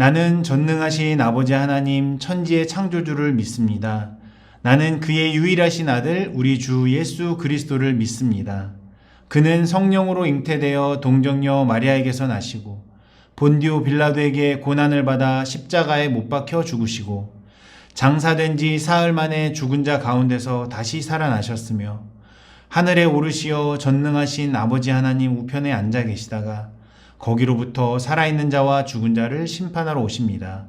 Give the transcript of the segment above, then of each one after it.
나는 전능하신 아버지 하나님 천지의 창조주를 믿습니다. 나는 그의 유일하신 아들 우리 주 예수 그리스도를 믿습니다. 그는 성령으로 잉태되어 동정녀 마리아에게서 나시고 본디오 빌라도에게 고난을 받아 십자가에 못 박혀 죽으시고 장사된 지 사흘 만에 죽은 자 가운데서 다시 살아나셨으며 하늘에 오르시어 전능하신 아버지 하나님 우편에 앉아 계시다가 거기로부터 살아있는 자와 죽은 자를 심판하러 오십니다.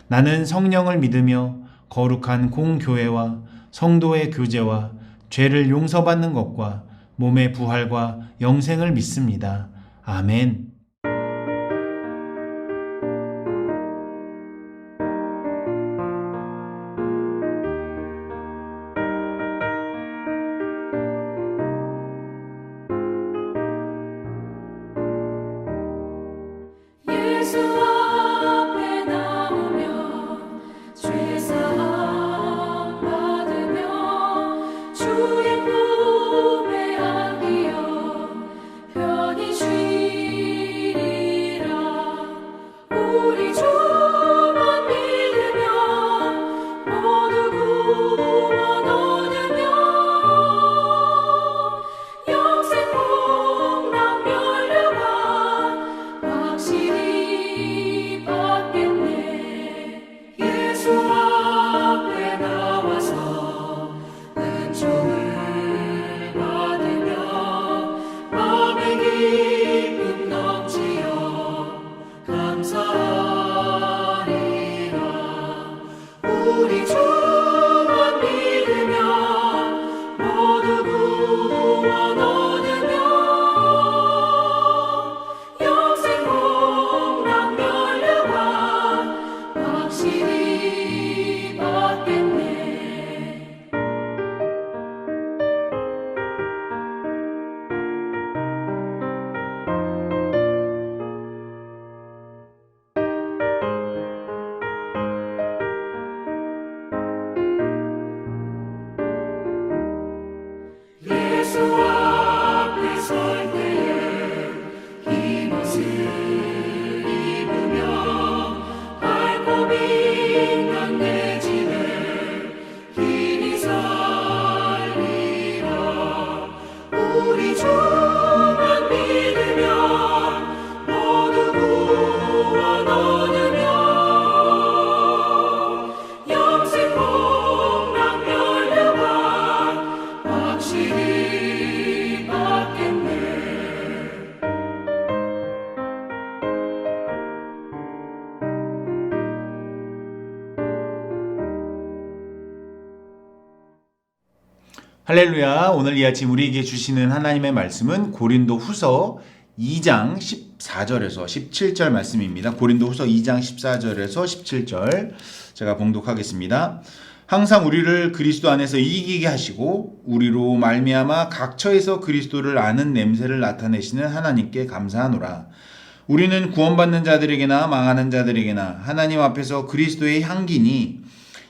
나는 성령을 믿으며 거룩한 공교회와 성도의 교제와 죄를 용서받는 것과 몸의 부활과 영생을 믿습니다. 아멘. 예수 앞에 나오며 죄사함 받으며 주의 품에 안기어 편히 쉬리라. 우리 주만 믿으며 모두 구원 얻으며 영생 복락 면류관 확실히 받겠네. 예수 앞에 나와서 은총을 받으며 맘의 기쁨 넘치어 감사하리라. 우리 주만 믿으며 모두 구원 얻으며 영생 복락 면류관 확실히 받겠네. 예수 앞에 설 때에 흰옷을 입으며 밝고 빛난 내 집에 길이 살리라. 우리 주만 믿으며 모두 구원 얻으며 영생 복락 면류관 확실히 받겠네. 할렐루야. 오늘 이 아침 우리에게 주시는 하나님의 말씀은 고린도 후서 2장 14절에서 17절 말씀입니다. 고린도 후서 2장 14절에서 17절 제가 봉독하겠습니다. 항상 우리를 그리스도 안에서 이기게 하시고 우리로 말미암아 각처에서 그리스도를 아는 냄새를 나타내시는 하나님께 감사하노라. 우리는 구원받는 자들에게나 망하는 자들에게나 하나님 앞에서 그리스도의 향기니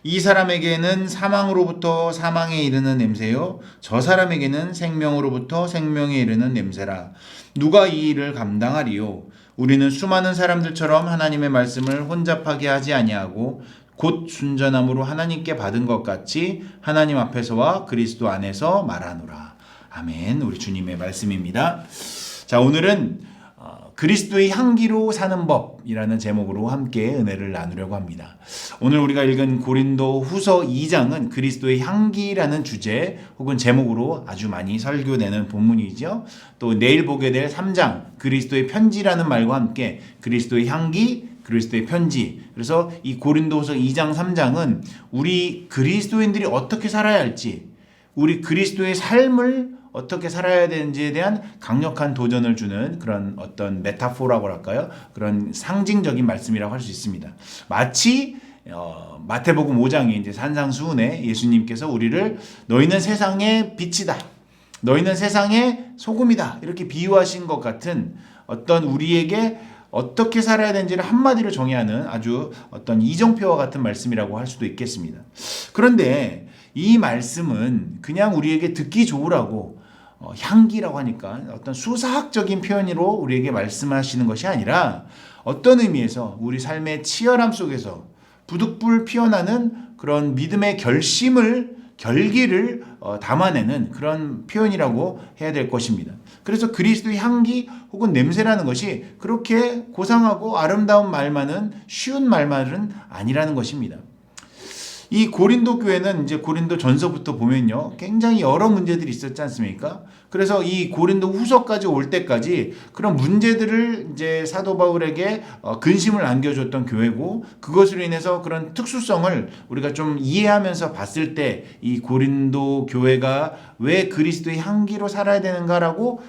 이 사람에게는 사망으로부터 사망에 이르는 냄새요 저 사람에게는 생명으로부터 생명에 이르는 냄새라. 누가 이 일을 감당하리요? 우리는 수많은 사람들처럼 하나님의 말씀을 혼잡하게 하지 아니하고 곧 순전함으로 하나님께 받은 것 같이 하나님 앞에서와 그리스도 안에서 말하노라. 아멘. 우리 주님의 말씀입니다. 자, 오늘은 그리스도의 향기로 사는 법이라는 제목으로 함께 은혜를 나누려고 합니다. 오늘 우리가 읽은 고린도 후서 2장은 그리스도의 향기라는 주제 혹은 제목으로 아주 많이 설교되는 본문이죠. 또 내일 보게 될 3장 그리스도의 편지라는 말과 함께 그리스도의 향기, 그리스도의 편지. 그래서 이 고린도후서 2장 3장은 우리 그리스도인들이 어떻게 살아야 할지, 우리 그리스도의 삶을 어떻게 살아야 되는지에 대한 강력한 도전을 주는 그런 어떤 메타포라고 할까요? 그런 상징적인 말씀이라고 할 수 있습니다. 마치 마태복음 5장에 이제 산상수훈에 예수님께서 우리를 너희는 세상의 빛이다. 너희는 세상의 소금이다. 이렇게 비유하신 것 같은 어떤 우리에게 어떻게 살아야 되는지를 한마디로 정의하는 아주 어떤 이정표와 같은 말씀이라고 할 수도 있겠습니다. 그런데 이 말씀은 그냥 우리에게 듣기 좋으라고 향기라고 하니까 어떤 수사학적인 표현으로 우리에게 말씀하시는 것이 아니라 어떤 의미에서 우리 삶의 치열함 속에서 부득불 피어나는 그런 믿음의 결기를 담아내는 그런 표현이라고 해야 될 것입니다. 그래서 그리스도의 향기 혹은 냄새라는 것이 그렇게 고상하고 아름다운 말만은 쉬운 말만은 아니라는 것입니다. 이 고린도 교회는 이제 고린도 전서부터 보면요, 굉장히 여러 문제들이 있었지 않습니까? 그래서 이 고린도 후서까지 올 때까지 그런 문제들을 이제 사도 바울에게 근심을 안겨줬던 교회고, 그것으로 인해서 그런 특수성을 우리가 좀 이해하면서 봤을 때 이 고린도 교회가 왜 그리스도의 향기로 살아야 되는가라고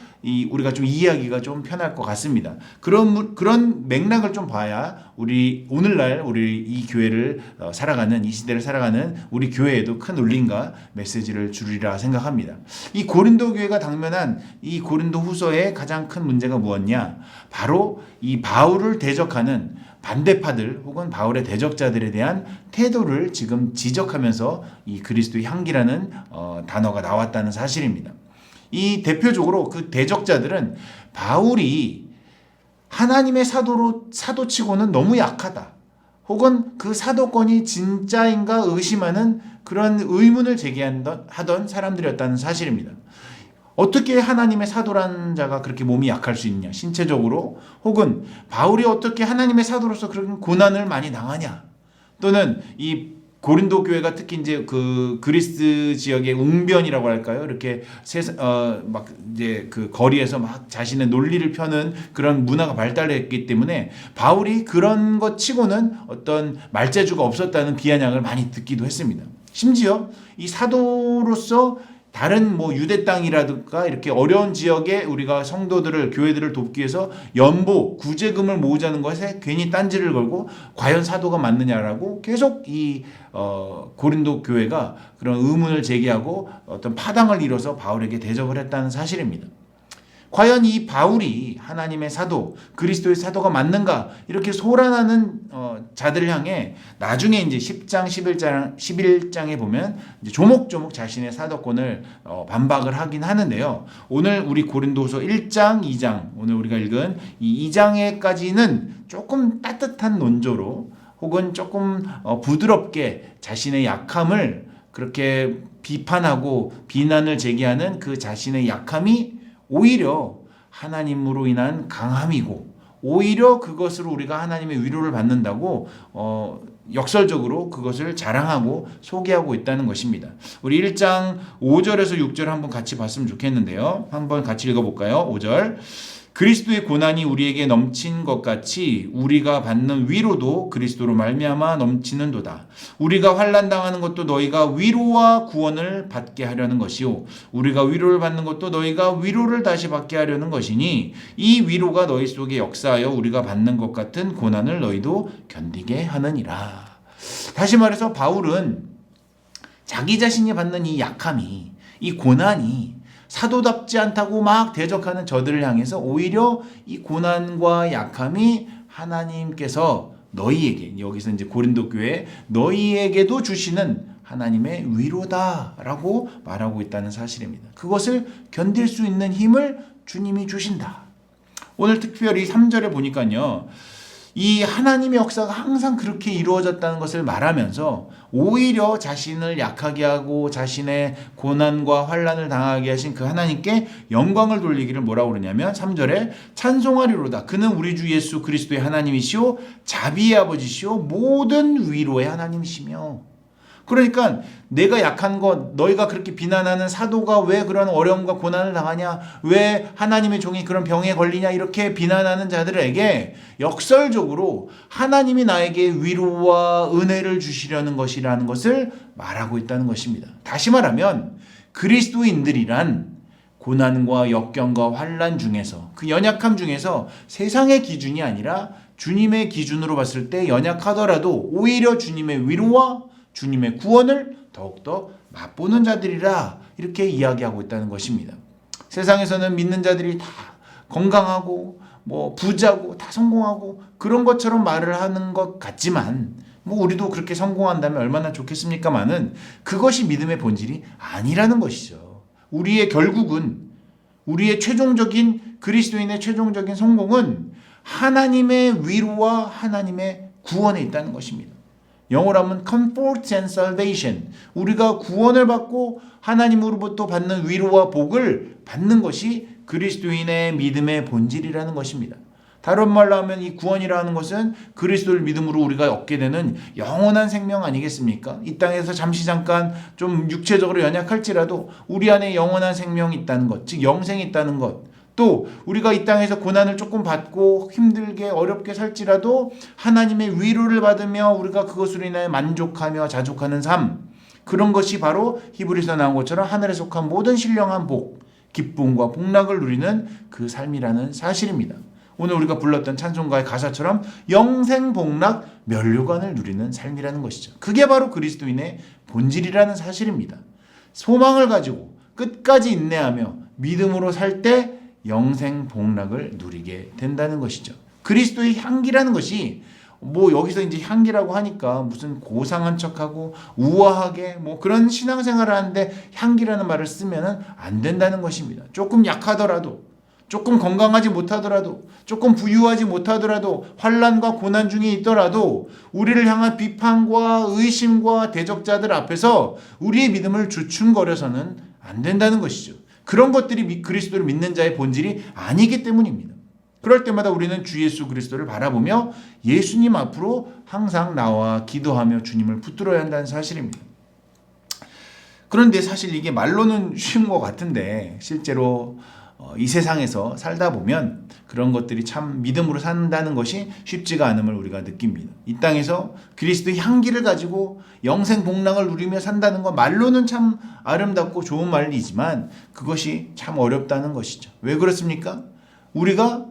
우리가 좀 이해하기가 좀 편할 것 같습니다. 그런 맥락을 좀 봐야 오늘날 우리 이 교회를 살아가는, 이 시대를 살아가는 우리 교회에도 큰 울림과 메시지를 주리라 생각합니다. 이 고린도 교회가 당면한 이 고린도 후서의 가장 큰 문제가 무엇냐? 바로 이 바울을 대적하는 반대파들 혹은 바울의 대적자들에 대한 태도를 지금 지적하면서 이 그리스도의 향기라는 단어가 나왔다는 사실입니다. 이 대표적으로 그 대적자들은 바울이 하나님의 사도치고는 너무 약하다, 혹은 그 사도권이 진짜인가 의심하는 그런 의문을 제기하던 사람들이었다는 사실입니다. 어떻게 하나님의 사도라는 자가 그렇게 몸이 약할 수 있냐, 신체적으로, 혹은 바울이 어떻게 하나님의 사도로서 그런 고난을 많이 당하냐, 또는 이 고린도 교회가 특히 이제 그 그리스 지역의 웅변이라고 할까요? 이렇게 막 이제 그 거리에서 막 자신의 논리를 펴는 그런 문화가 발달했기 때문에 바울이 그런 것 치고는 어떤 말재주가 없었다는 비아냥을 많이 듣기도 했습니다. 심지어 이 사도로서 다른 뭐 유대 땅이라든가 이렇게 어려운 지역에 우리가 성도들을, 교회들을 돕기 위해서 연보, 구제금을 모으자는 것에 괜히 딴지를 걸고 과연 사도가 맞느냐라고 계속 이 고린도 교회가 그런 의문을 제기하고 어떤 파당을 이뤄서 바울에게 대적을 했다는 사실입니다. 과연 이 바울이 하나님의 사도, 그리스도의 사도가 맞는가, 이렇게 소란하는 자들을 향해 나중에 이제 10장, 11장에 보면 이제 조목조목 자신의 사도권을 반박을 하긴 하는데요. 오늘 우리 고린도후서 1장, 2장, 오늘 우리가 읽은 이 2장에까지는 조금 따뜻한 논조로 혹은 조금 부드럽게 자신의 약함을 그렇게 비판하고 비난을 제기하는 그 자신의 약함이 오히려 하나님으로 인한 강함이고, 오히려 그것으로 우리가 하나님의 위로를 받는다고 역설적으로 그것을 자랑하고 소개하고 있다는 것입니다. 우리 1장 5절에서 6절 한번 같이 봤으면 좋겠는데요. 한번 같이 읽어볼까요? 5절. 그리스도의 고난이 우리에게 넘친 것 같이 우리가 받는 위로도 그리스도로 말미암아 넘치는도다. 우리가 환난 당하는 것도 너희가 위로와 구원을 받게 하려는 것이요, 우리가 위로를 받는 것도 너희가 위로를 다시 받게 하려는 것이니 이 위로가 너희 속에 역사하여 우리가 받는 것 같은 고난을 너희도 견디게 하느니라. 다시 말해서 바울은 자기 자신이 받는 이 약함이, 이 고난이 사도답지 않다고 막 대적하는 저들을 향해서 오히려 이 고난과 약함이 하나님께서 너희에게, 여기서 이제 고린도 교회 너희에게도 주시는 하나님의 위로다라고 말하고 있다는 사실입니다. 그것을 견딜 수 있는 힘을 주님이 주신다. 오늘 특별히 3절에 보니까요, 이 하나님의 역사가 항상 그렇게 이루어졌다는 것을 말하면서 오히려 자신을 약하게 하고 자신의 고난과 환난을 당하게 하신 그 하나님께 영광을 돌리기를 뭐라고 그러냐면 3절에 찬송하리로다. 그는 우리 주 예수 그리스도의 하나님이시오, 자비의 아버지시오, 모든 위로의 하나님이시며. 그러니까 내가 약한 것, 너희가 그렇게 비난하는 사도가 왜 그런 어려움과 고난을 당하냐, 왜 하나님의 종이 그런 병에 걸리냐, 이렇게 비난하는 자들에게 역설적으로 하나님이 나에게 위로와 은혜를 주시려는 것이라는 것을 말하고 있다는 것입니다. 다시 말하면 그리스도인들이란 고난과 역경과 환난 중에서, 그 연약함 중에서 세상의 기준이 아니라 주님의 기준으로 봤을 때 연약하더라도 오히려 주님의 위로와 주님의 구원을 더욱더 맛보는 자들이라, 이렇게 이야기하고 있다는 것입니다. 세상에서는 믿는 자들이 다 건강하고 뭐 부자고 다 성공하고 그런 것처럼 말을 하는 것 같지만, 뭐 우리도 그렇게 성공한다면 얼마나 좋겠습니까마는 그것이 믿음의 본질이 아니라는 것이죠. 우리의 결국은, 우리의 최종적인, 그리스도인의 최종적인 성공은 하나님의 위로와 하나님의 구원에 있다는 것입니다. 영어로 하면 comfort and salvation. 우리가 구원을 받고 하나님으로부터 받는 위로와 복을 받는 것이 그리스도인의 믿음의 본질이라는 것입니다. 다른 말로 하면 이 구원이라는 것은 그리스도를 믿음으로 우리가 얻게 되는 영원한 생명 아니겠습니까? 이 땅에서 잠시 잠깐 좀 육체적으로 연약할지라도 우리 안에 영원한 생명이 있다는 것, 즉 영생이 있다는 것, 또 우리가 이 땅에서 고난을 조금 받고 힘들게 어렵게 살지라도 하나님의 위로를 받으며 우리가 그것으로 인하여 만족하며 자족하는 삶, 그런 것이 바로 히브리서 나온 것처럼 하늘에 속한 모든 신령한 복, 기쁨과 복락을 누리는 그 삶이라는 사실입니다. 오늘 우리가 불렀던 찬송가의 가사처럼 영생복락 면류관을 누리는 삶이라는 것이죠. 그게 바로 그리스도인의 본질이라는 사실입니다. 소망을 가지고 끝까지 인내하며 믿음으로 살 때 영생복락을 누리게 된다는 것이죠. 그리스도의 향기라는 것이 여기서 이제 향기라고 하니까 무슨 고상한 척하고 우아하게 그런 신앙생활을 하는데 향기라는 말을 쓰면은 안 된다는 것입니다. 조금 약하더라도, 조금 건강하지 못하더라도, 조금 부유하지 못하더라도, 환난과 고난 중에 있더라도 우리를 향한 비판과 의심과 대적자들 앞에서 우리의 믿음을 주춤거려서는 안 된다는 것이죠. 그런 것들이 그리스도를 믿는 자의 본질이 아니기 때문입니다. 그럴 때마다 우리는 주 예수 그리스도를 바라보며 예수님 앞으로 항상 나와 기도하며 주님을 붙들어야 한다는 사실입니다. 그런데 사실 이게 말로는 쉬운 것 같은데 실제로 이 세상에서 살다 보면 그런 것들이 참 믿음으로 산다는 것이 쉽지가 않음을 우리가 느낍니다. 이 땅에서 그리스도의 향기를 가지고 영생복락을 누리며 산다는 건 말로는 참 아름답고 좋은 말이지만 그것이 참 어렵다는 것이죠. 왜 그렇습니까? 우리가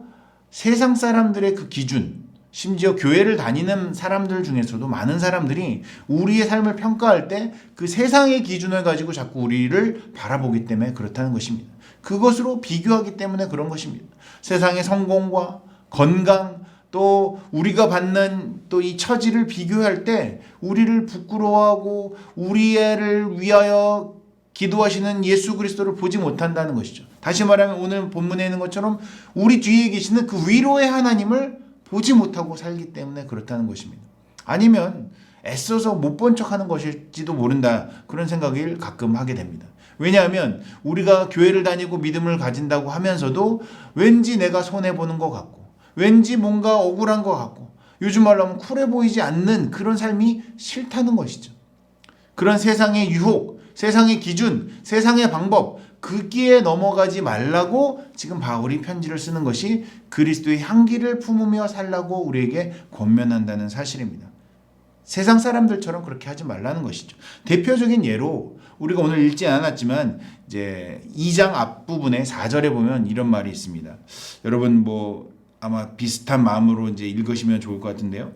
세상 사람들의 그 기준, 심지어 교회를 다니는 사람들 중에서도 많은 사람들이 우리의 삶을 평가할 때 그 세상의 기준을 가지고 자꾸 우리를 바라보기 때문에 그렇다는 것입니다. 그것으로 비교하기 때문에 그런 것입니다. 세상의 성공과 건강, 또 우리가 받는 또 이 처지를 비교할 때 우리를 부끄러워하고 우리를 위하여 기도하시는 예수 그리스도를 보지 못한다는 것이죠. 다시 말하면 오늘 본문에 있는 것처럼 우리 뒤에 계시는 그 위로의 하나님을 보지 못하고 살기 때문에 그렇다는 것입니다. 아니면 애써서 못 본 척하는 것일지도 모른다, 그런 생각을 가끔 하게 됩니다. 왜냐하면 우리가 교회를 다니고 믿음을 가진다고 하면서도 왠지 내가 손해보는 것 같고 왠지 뭔가 억울한 것 같고 요즘 말로 하면 쿨해 보이지 않는 그런 삶이 싫다는 것이죠. 그런 세상의 유혹, 세상의 기준, 세상의 방법, 거기에 넘어가지 말라고 지금 바울이 편지를 쓰는 것이 그리스도의 향기를 품으며 살라고 우리에게 권면한다는 사실입니다. 세상 사람들처럼 그렇게 하지 말라는 것이죠. 대표적인 예로 우리가 오늘 읽지 않았지만 이제 2장 앞부분에 4절에 보면 이런 말이 있습니다. 여러분 아마 비슷한 마음으로 이제 읽으시면 좋을 것 같은데요.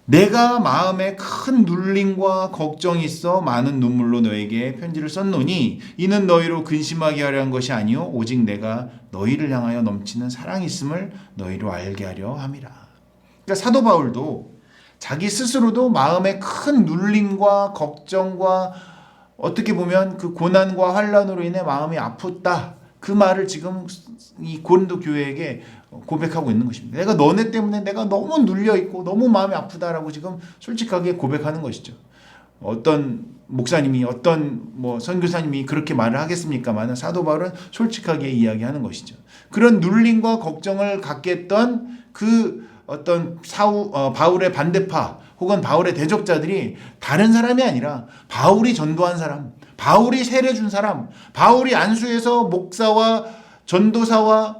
내가 마음에 큰 눌림과 걱정이 있어 많은 눈물로 너에게 편지를 썼노니 이는 너희로 근심하게 하려 한 것이 아니요 오직 내가 너희를 향하여 넘치는 사랑이 있음을 너희로 알게 하려 함이라. 그러니까 사도 바울도 자기 스스로도 마음에 큰 눌림과 걱정과 어떻게 보면 그 고난과 환난으로 인해 마음이 아프다, 그 말을 지금 이 고린도 교회에게 고백하고 있는 것입니다. 내가 너네 때문에 내가 너무 눌려 있고 너무 마음이 아프다라고 지금 솔직하게 고백하는 것이죠. 어떤 목사님이 어떤 선교사님이 그렇게 말을 하겠습니까만 사도 바울은 솔직하게 이야기하는 것이죠. 그런 눌림과 걱정을 갖게 했던 그 어떤 바울의 반대파 혹은 바울의 대적자들이 다른 사람이 아니라 바울이 전도한 사람, 바울이 세례 준 사람, 바울이 안수해서 목사와 전도사와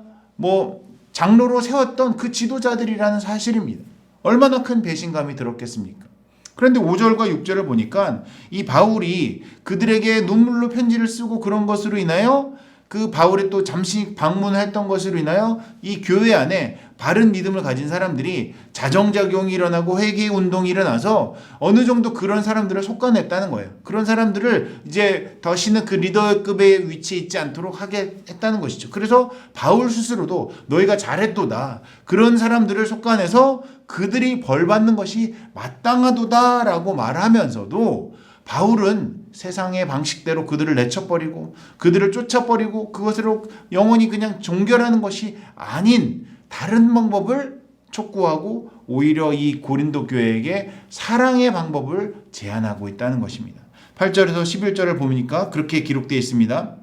장로로 세웠던 그 지도자들이라는 사실입니다. 얼마나 큰 배신감이 들었겠습니까? 그런데 5절과 6절을 보니까 이 바울이 그들에게 눈물로 편지를 쓰고 그런 것으로 인하여 그 바울이 또 잠시 방문했던 것으로 인하여 이 교회 안에 바른 믿음을 가진 사람들이 자정작용이 일어나고 회개 운동이 일어나서 어느 정도 그런 사람들을 속아냈다는 거예요. 그런 사람들을 이제 다시는 그 리더급의 위치에 있지 않도록 하게 했다는 것이죠. 그래서 바울 스스로도 너희가 잘했도다, 그런 사람들을 속아내서 그들이 벌받는 것이 마땅하도다라고 말하면서도 바울은 세상의 방식대로 그들을 내쳐버리고 그들을 쫓아버리고 그것으로 영원히 그냥 종결하는 것이 아닌 다른 방법을 촉구하고 오히려 이 고린도 교회에게 사랑의 방법을 제안하고 있다는 것입니다. 8절에서 11절을 보니까 그렇게 기록되어 있습니다.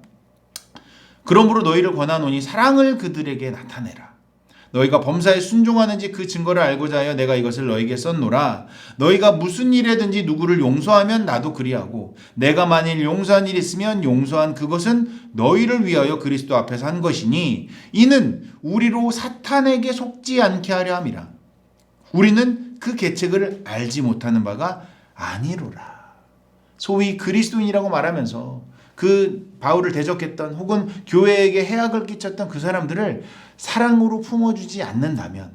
그러므로 너희를 권하노니 사랑을 그들에게 나타내라. 너희가 범사에 순종하는지 그 증거를 알고자 하여 내가 이것을 너희에게 썼노라. 너희가 무슨 일에든지 누구를 용서하면 나도 그리하고 내가 만일 용서한 일이 있으면 용서한 그것은 너희를 위하여 그리스도 앞에서 한 것이니 이는 우리로 사탄에게 속지 않게 하려 함이라. 우리는 그 계책을 알지 못하는 바가 아니로라. 소위 그리스도인이라고 말하면서 그 바울을 대적했던 혹은 교회에게 해악을 끼쳤던 그 사람들을 사랑으로 품어주지 않는다면,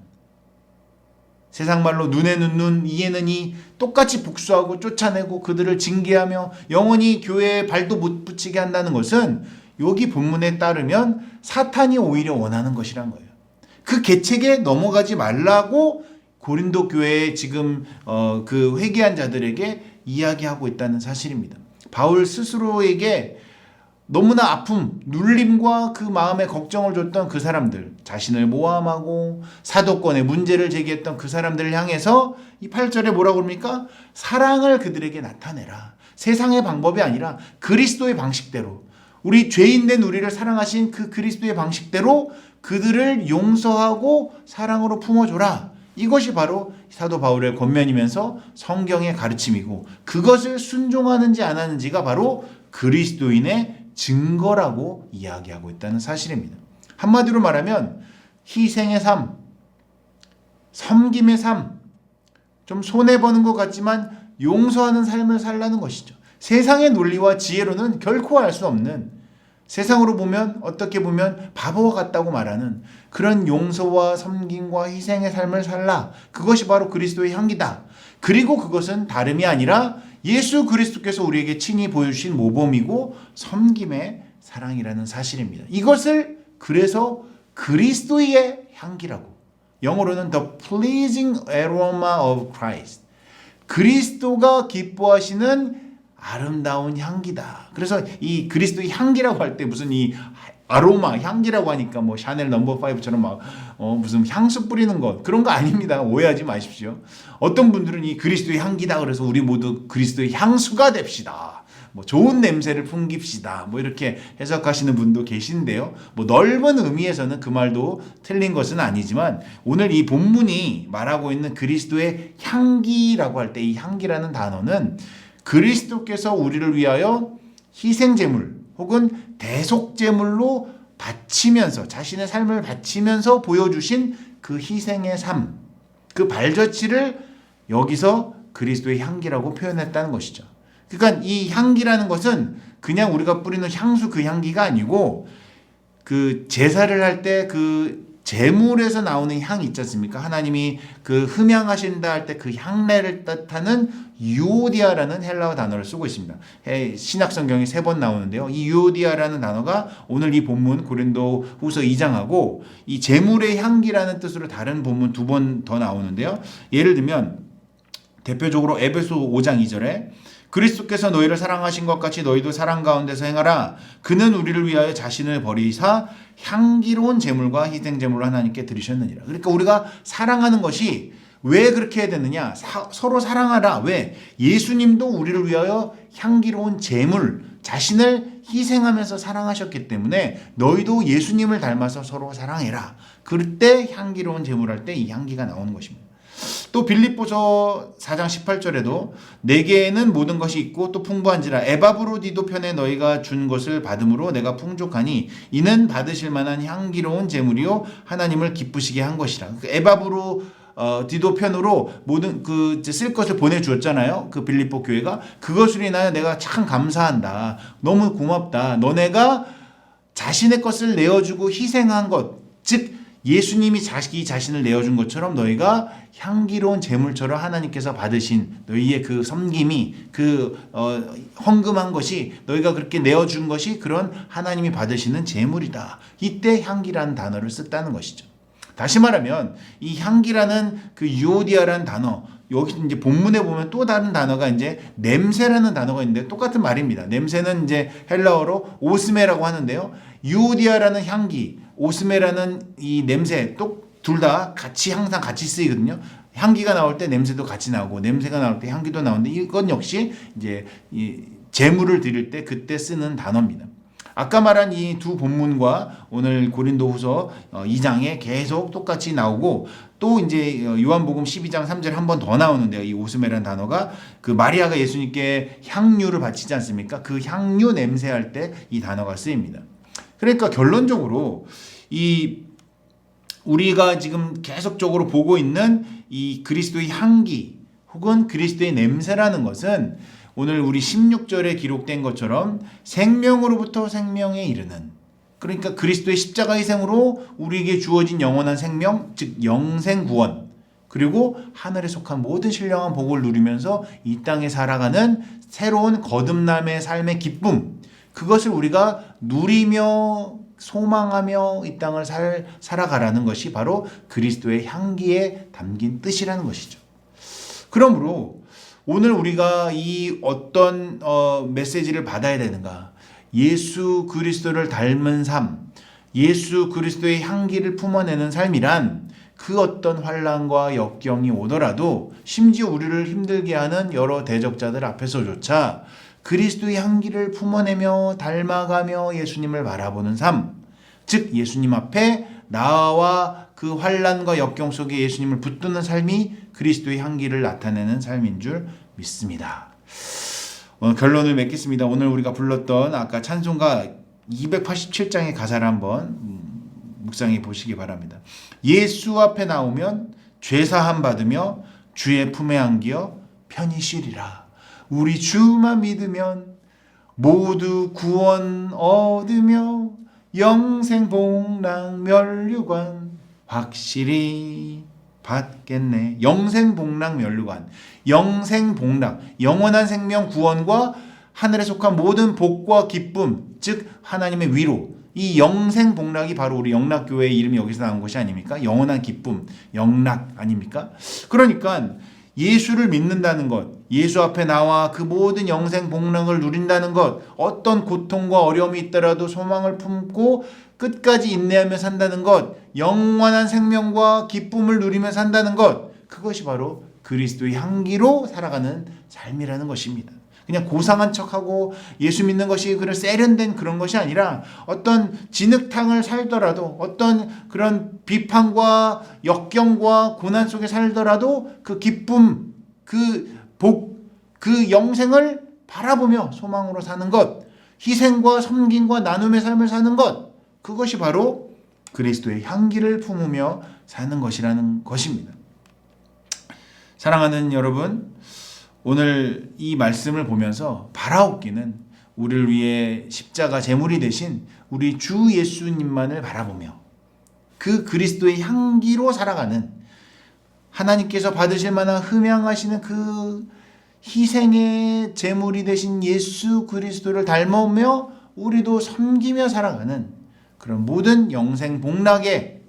세상 말로 눈에는 눈, 이에는 이 똑같이 복수하고 쫓아내고 그들을 징계하며 영원히 교회에 발도 못 붙이게 한다는 것은 여기 본문에 따르면 사탄이 오히려 원하는 것이란 거예요. 그 계책에 넘어가지 말라고 고린도 교회에 지금 그 회개한 자들에게 이야기하고 있다는 사실입니다. 바울 스스로에게 너무나 아픔, 눌림과 그 마음에 걱정을 줬던 그 사람들, 자신을 모함하고 사도권에 문제를 제기했던 그 사람들을 향해서 이 8절에 뭐라고 그럽니까? 사랑을 그들에게 나타내라. 세상의 방법이 아니라 그리스도의 방식대로, 우리 죄인된 우리를 사랑하신 그 그리스도의 방식대로 그들을 용서하고 사랑으로 품어줘라. 이것이 바로 사도 바울의 권면이면서 성경의 가르침이고, 그것을 순종하는지 안 하는지가 바로 그리스도인의 증거라고 이야기하고 있다는 사실입니다. 한마디로 말하면 희생의 삶, 섬김의 삶, 좀 손해보는 것 같지만 용서하는 삶을 살라는 것이죠. 세상의 논리와 지혜로는 결코 알 수 없는, 세상으로 보면 어떻게 보면 바보와 같다고 말하는 그런 용서와 섬김과 희생의 삶을 살라. 그것이 바로 그리스도의 향기다. 그리고 그것은 다름이 아니라 예수 그리스도께서 우리에게 친히 보여주신 모범이고 섬김의 사랑이라는 사실입니다. 이것을 그래서 그리스도의 향기라고, 영어로는 The Pleasing Aroma of Christ, 그리스도가 기뻐하시는 아름다운 향기다. 그래서 이 그리스도의 향기라고 할 때 무슨 이 아로마 향기라고 하니까 뭐 샤넬 넘버 5처럼 막 무슨 향수 뿌리는 것, 그런 거 아닙니다. 오해하지 마십시오. 어떤 분들은 이 그리스도의 향기다 그래서 우리 모두 그리스도의 향수가 됩시다. 뭐 좋은 냄새를 풍깁시다. 뭐 이렇게 해석하시는 분도 계신데요. 뭐 넓은 의미에서는 그 말도 틀린 것은 아니지만, 오늘 이 본문이 말하고 있는 그리스도의 향기라고 할 때 이 향기라는 단어는 그리스도께서 우리를 위하여 희생제물 혹은 대속제물로 바치면서, 자신의 삶을 바치면서 보여주신 그 희생의 삶, 그 발자취를 여기서 그리스도의 향기라고 표현했다는 것이죠. 그러니까 이 향기라는 것은 그냥 우리가 뿌리는 향수 그 향기가 아니고, 그 제사를 할 때 그 제물에서 나오는 향이 있지 않습니까? 하나님이 그 흠향하신다 할 때 그 향내를 뜻하는 유오디아라는 헬라어 단어를 쓰고 있습니다. 신약 성경에 3번 나오는데요. 이 유오디아라는 단어가 오늘 이 본문 고린도 후서 2장하고 이 제물의 향기라는 뜻으로 다른 본문 2번 더 나오는데요. 예를 들면 대표적으로 에베소 5장 2절에 그리스도께서 너희를 사랑하신 것 같이 너희도 사랑 가운데서 행하라. 그는 우리를 위하여 자신을 버리사 향기로운 제물과 희생 제물을 하나님께 드리셨느니라. 그러니까 우리가 사랑하는 것이 왜 그렇게 해야 되느냐? 서로 사랑하라. 왜? 예수님도 우리를 위하여 향기로운 제물, 자신을 희생하면서 사랑하셨기 때문에 너희도 예수님을 닮아서 서로 사랑해라. 그럴 때 향기로운 제물 할 때 이 향기가 나오는 것입니다. 또 빌립보서 4장 18절에도 내게는 모든 것이 있고 또 풍부한지라 에바브로디도 편에 너희가 준 것을 받음으로 내가 풍족하니 이는 받으실 만한 향기로운 제물이요 하나님을 기쁘시게 한 것이라. 에바브로디도 편으로 모든 그 쓸 것을 보내주었잖아요. 그 빌립보 교회가. 그것으로 인하여 내가 참 감사한다. 너무 고맙다. 너네가 자신의 것을 내어주고 희생한 것, 즉 예수님이 자기 자신을 내어준 것처럼 너희가 향기로운 제물처럼 하나님께서 받으신 너희의 그 섬김이, 그 헌금한 것이, 너희가 그렇게 내어준 것이 그런 하나님이 받으시는 제물이다. 이때 향기라는 단어를 썼다는 것이죠. 다시 말하면 이 향기라는 그 유오디아라는 단어, 여기 이제 본문에 보면 또 다른 단어가 이제 냄새라는 단어가 있는데 똑같은 말입니다. 냄새는 이제 헬라어로 오스메라고 하는데요. 유오디아라는 향기, 오스메라는 이 냄새, 둘 다 같이 항상 같이 쓰이거든요. 향기가 나올 때 냄새도 같이 나오고 냄새가 나올 때 향기도 나오는데 이건 역시 이제 이 제물을 드릴 때 그때 쓰는 단어입니다. 아까 말한 이 두 본문과 오늘 고린도후서 2장에 계속 똑같이 나오고 또 이제 요한복음 12장 3절에 한 번 더 나오는데요. 이 오스메라는 단어가 그 마리아가 예수님께 향유를 바치지 않습니까? 그 향유 냄새할 때 이 단어가 쓰입니다. 그러니까 결론적으로 이 우리가 지금 계속적으로 보고 있는 이 그리스도의 향기 혹은 그리스도의 냄새라는 것은 오늘 우리 16절에 기록된 것처럼 생명으로부터 생명에 이르는, 그러니까 그리스도의 십자가 희생으로 우리에게 주어진 영원한 생명, 즉 영생 구원, 그리고 하늘에 속한 모든 신령한 복을 누리면서 이 땅에 살아가는 새로운 거듭남의 삶의 기쁨, 그것을 우리가 누리며 소망하며 이 땅을 살아가라는 것이 바로 그리스도의 향기에 담긴 뜻이라는 것이죠. 그러므로 오늘 우리가 이 어떤 메시지를 받아야 되는가? 예수 그리스도를 닮은 삶, 예수 그리스도의 향기를 품어내는 삶이란 그 어떤 환난과 역경이 오더라도 심지어 우리를 힘들게 하는 여러 대적자들 앞에서조차 그리스도의 향기를 품어내며 닮아가며 예수님을 바라보는 삶, 즉 예수님 앞에 나와 그 환난과 역경 속에 예수님을 붙드는 삶이 그리스도의 향기를 나타내는 삶인 줄 믿습니다. 오늘 결론을 맺겠습니다. 오늘 우리가 불렀던 아까 찬송가 287장의 가사를 한번 묵상해 보시기 바랍니다. 예수 앞에 나오면 죄사함 받으며 주의 품에 안기어 편히 쉬리라. 우리 주만 믿으면 모두 구원 얻으며 영생 복락 면류관 확실히 받겠네. 영생 복락 면류관, 영생 복락, 영원한 생명 구원과 하늘에 속한 모든 복과 기쁨, 즉 하나님의 위로, 이 영생 복락이 바로 우리 영락교회의 이름이 여기서 나온 것이 아닙니까? 영원한 기쁨, 영락 아닙니까? 그러니까 예수를 믿는다는 것, 예수 앞에 나와 그 모든 영생 복락을 누린다는 것, 어떤 고통과 어려움이 있더라도 소망을 품고 끝까지 인내하며 산다는 것, 영원한 생명과 기쁨을 누리며 산다는 것, 그것이 바로 그리스도의 향기로 살아가는 삶이라는 것입니다. 그냥 고상한 척하고 예수 믿는 것이 그런 세련된 그런 것이 아니라 어떤 진흙탕을 살더라도 어떤 그런 비판과 역경과 고난 속에 살더라도 그 기쁨, 그 복, 그 영생을 바라보며 소망으로 사는 것, 희생과 섬김과 나눔의 삶을 사는 것, 그것이 바로 그리스도의 향기를 품으며 사는 것이라는 것입니다. 사랑하는 여러분, 오늘 이 말씀을 보면서 바라옵기는 우리를 위해 십자가 제물이 되신 우리 주 예수님만을 바라보며 그 그리스도의 향기로 살아가는, 하나님께서 받으실 만한 흠양하시는 그 희생의 제물이 되신 예수 그리스도를 닮으며 우리도 섬기며 살아가는 그런 모든 영생 복락의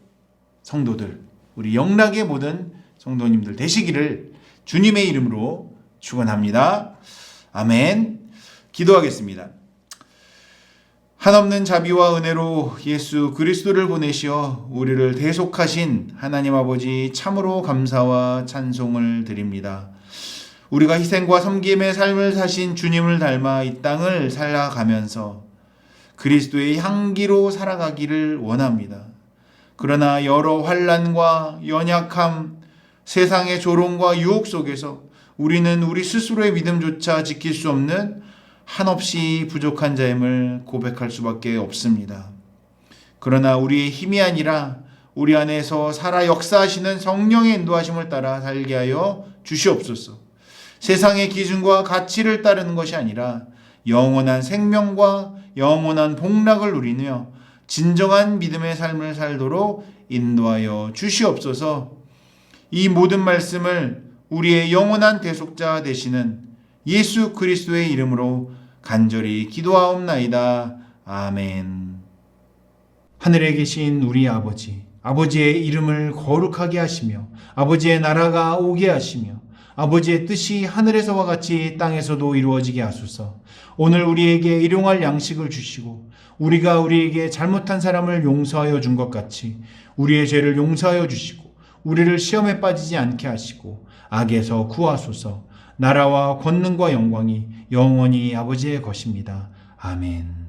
성도들, 우리 영락의 모든 성도님들 되시기를 주님의 이름으로 축원합니다. 아멘. 기도하겠습니다. 한없는 자비와 은혜로 예수 그리스도를 보내시어 우리를 대속하신 하나님 아버지 참으로 감사와 찬송을 드립니다. 우리가 희생과 섬김의 삶을 사신 주님을 닮아 이 땅을 살아가면서 그리스도의 향기로 살아가기를 원합니다. 그러나 여러 환난과 연약함, 세상의 조롱과 유혹 속에서 우리는 우리 스스로의 믿음조차 지킬 수 없는 한없이 부족한 자임을 고백할 수밖에 없습니다. 그러나 우리의 힘이 아니라 우리 안에서 살아 역사하시는 성령의 인도하심을 따라 살게 하여 주시옵소서. 세상의 기준과 가치를 따르는 것이 아니라 영원한 생명과 영원한 복락을 누리며 진정한 믿음의 삶을 살도록 인도하여 주시옵소서. 이 모든 말씀을 우리의 영원한 대속자 되시는 예수 그리스도의 이름으로 간절히 기도하옵나이다. 아멘. 하늘에 계신 우리 아버지, 아버지의 이름을 거룩하게 하시며 아버지의 나라가 오게 하시며 아버지의 뜻이 하늘에서와 같이 땅에서도 이루어지게 하소서. 오늘 우리에게 일용할 양식을 주시고 우리가 우리에게 잘못한 사람을 용서하여 준 것 같이 우리의 죄를 용서하여 주시고 우리를 시험에 빠지지 않게 하시고 악에서 구하소서. 나라와 권능과 영광이 영원히 아버지의 것입니다. 아멘.